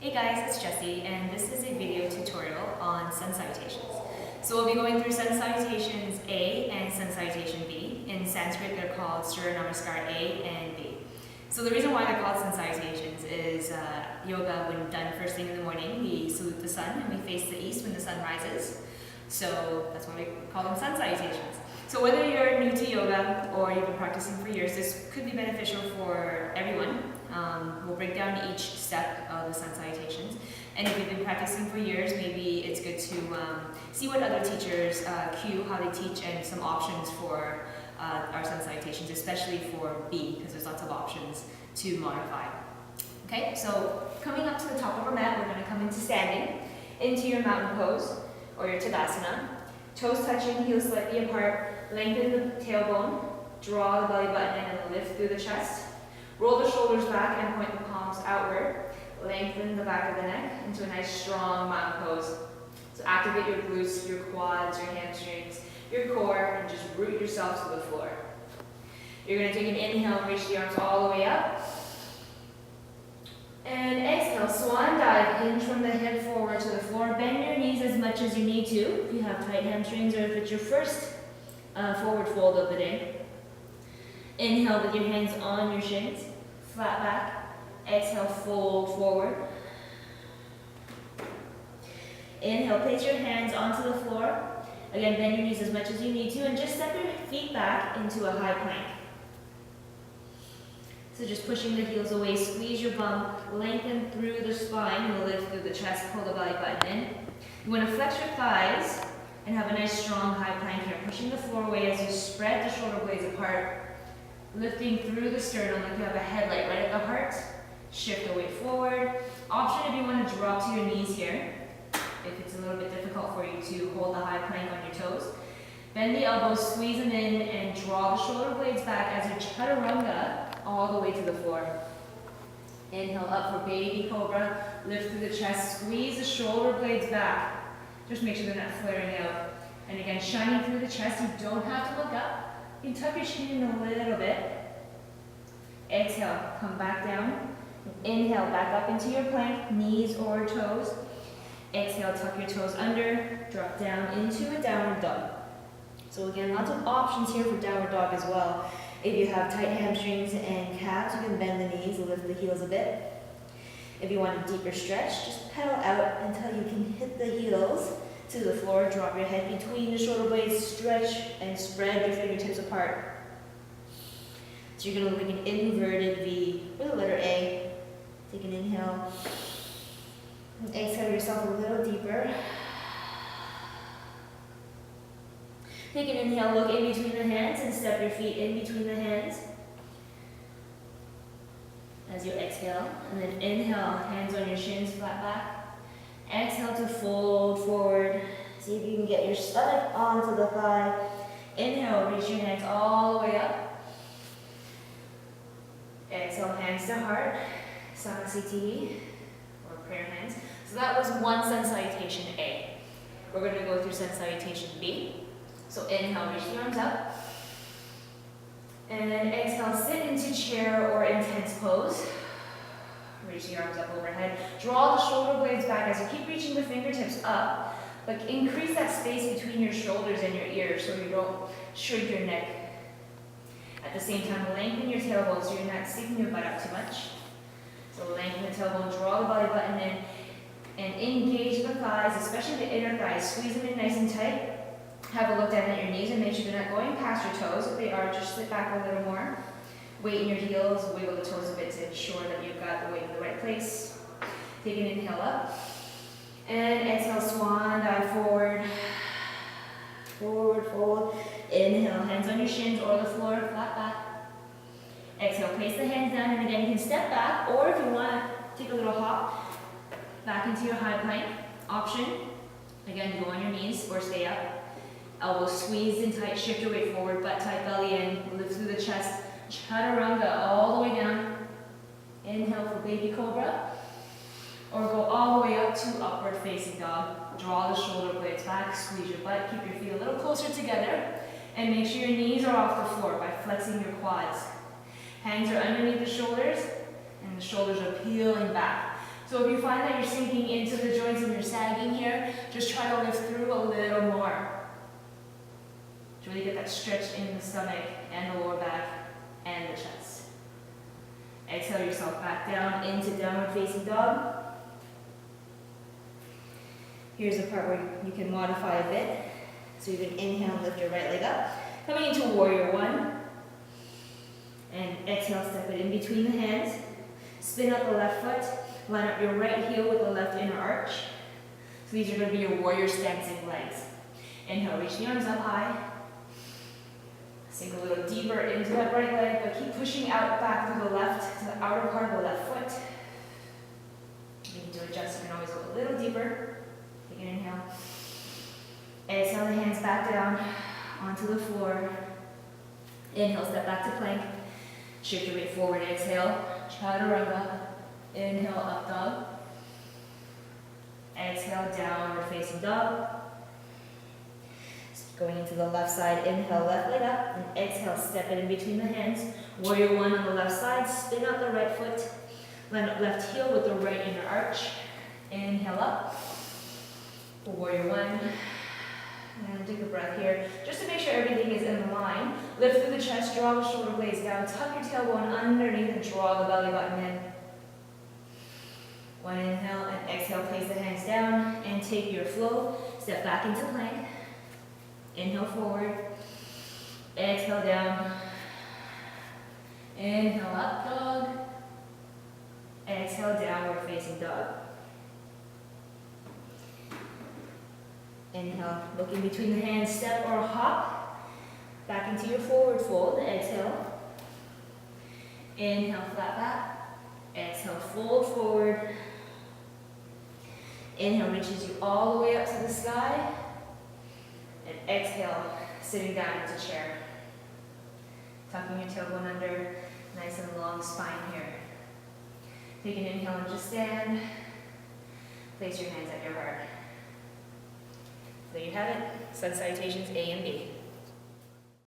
Hey guys, it's Jessie, and this is a video tutorial on Sun Salutations. So we'll be going through Sun Salutations A and Sun Salutation B. In Sanskrit, they're called Surya Namaskar A and B. So the reason why they're called Sun Salutations is yoga, when done first thing in the morning, we salute the sun and we face the east when the sun rises. So that's why we call them Sun Salutations. So whether you're new to yoga or you've been practicing for years, this could be beneficial for everyone. We'll break down each step of the Sun Salutations. And if you've been practicing for years, maybe it's good to see what other teachers cue, how they teach, and some options for our Sun Salutations, especially for B, because there's lots of options to modify. Okay, so coming up to the top of our mat, we're going to come into standing, into your mountain pose, or your Tadasana. Toes touching, heels slightly apart, lengthen the tailbone, draw the belly button in and lift through the chest. Roll the shoulders back and point the palms outward. Lengthen the back of the neck into a nice strong mountain pose. So activate your glutes, your quads, your hamstrings, your core, and just root yourself to the floor. You're going to take an inhale and reach the arms all the way up. And exhale, swan dive, hinge from the hip forward to the floor. Bend your knees as much as you need to, if you have tight hamstrings or if it's your first forward fold of the day. Inhale with your hands on your shins, flat back. Exhale, fold forward. Inhale, place your hands onto the floor. Again, bend your knees as much as you need to, and just step your feet back into a high plank. So just pushing the heels away, squeeze your bum, lengthen through the spine, and lift through the chest, pull the belly button in. You want to flex your thighs and have a nice strong high plank here, pushing the floor away as you spread the shoulder blades apart, lifting through the sternum like you have a headlight right at the heart. Shift the weight forward. Option if you want to drop to your knees here, if it's a little bit difficult for you to hold the high plank on your toes. Bend the elbows, squeeze them in, and draw the shoulder blades back as you chaturanga all the way to the floor. Inhale up for baby cobra. Lift through the chest, squeeze the shoulder blades back. Just make sure they're not flaring out. And again, shining through the chest, you don't have to look up. You can tuck your chin in a little bit. Exhale, come back down. Inhale, back up into your plank, knees or toes. Exhale, tuck your toes under, drop down into a downward dog. So again, lots of options here for downward dog as well. If you have tight hamstrings and calves, you can bend the knees, lift the heels a bit. If you want a deeper stretch, just pedal out until you can hit the heels to the floor. Drop your head between the shoulder blades, stretch and spread your fingertips apart. So you're going to look like an inverted V with the letter A. Take an inhale. And exhale yourself a little deeper. Take an inhale, look in between the hands and step your feet in between the hands as you exhale. And then inhale, hands on your shins, flat back. Exhale to fold forward. See if you can get your stomach onto the thigh. Inhale, reach your hands all the way up. Exhale, hands to heart, Samasthiti, or prayer hands. So that was one Sun Salutation A. We're going to go through Sun Salutation B. So inhale, reach the arms up. And then exhale, sit into chair or intense pose. Reach the arms up overhead. Draw the shoulder blades back as you keep reaching the fingertips up, but increase that space between your shoulders and your ears so you don't shrink your neck. At the same time, lengthen your tailbone so you're not sticking your butt out too much. So lengthen the tailbone, draw the belly button in, and engage the thighs, especially the inner thighs. Squeeze them in nice and tight. Have a look down at your knees and make sure they're not going past your toes. If they are, just sit back a little more. Weight in your heels, wiggle the toes a bit to ensure that you've got the weight in the right place. Take an inhale up. And exhale, swan dive forward. Forward fold. Inhale, hands on your shins or the floor, flat back. Exhale, place the hands down, and again you can step back, or if you want, take a little hop back into your high plank. Option, again, go on your knees or stay up. Elbows squeezed in tight, shift your weight forward, butt tight, belly in, lift through the chest, chaturanga all the way down. Inhale for baby cobra, or go all the way up to upward facing dog. Draw the shoulder blades back, squeeze your butt, keep your feet a little closer together, and make sure your knees are off the floor by flexing your quads. Hands are underneath the shoulders, and the shoulders are peeling back. So if you find that you're sinking into the joints and you're sagging here, just try to lift through a little more. To really get that stretch in the stomach and the lower back and the chest. Exhale yourself back down into downward facing dog. Here's the part where you can modify a bit. So you can inhale and lift your right leg up. Coming into warrior one. And exhale, step it in between the hands. Spin out the left foot. Line up your right heel with the left inner arch. So these are going to be your warrior stancing legs. Inhale, reach the arms up high. Sink a little deeper into that right leg, but keep pushing out back through the left, to the outer part of the left foot. You need to adjust, you can always go a little deeper. Take an inhale. Exhale the hands back down onto the floor. Inhale, step back to plank. Shift your weight forward, exhale. Chaturanga. Inhale, up dog. Exhale, downward facing dog. Going into the left side, inhale, left leg up, and exhale, step it in between the hands. Warrior one on the left side, spin out the right foot, line up left heel with the right inner arch. Inhale up for warrior one. And take a breath here, just to make sure everything is in line. Lift through the chest, draw the shoulder blades down, tuck your tailbone underneath and draw the belly button in. One inhale and exhale, place the hands down and take your flow. Step back into plank. Inhale forward, exhale down, inhale up dog, exhale downward facing dog. Inhale, look in between the hands, step or hop, back into your forward fold, exhale. Inhale, flat back, exhale, fold forward. Inhale reaches you all the way up to the sky. And exhale, sitting down into chair. Tucking your tailbone under, nice and long spine here. Take an inhale and just stand. Place your hands at your heart. There you have it, Sun Salutations A and B.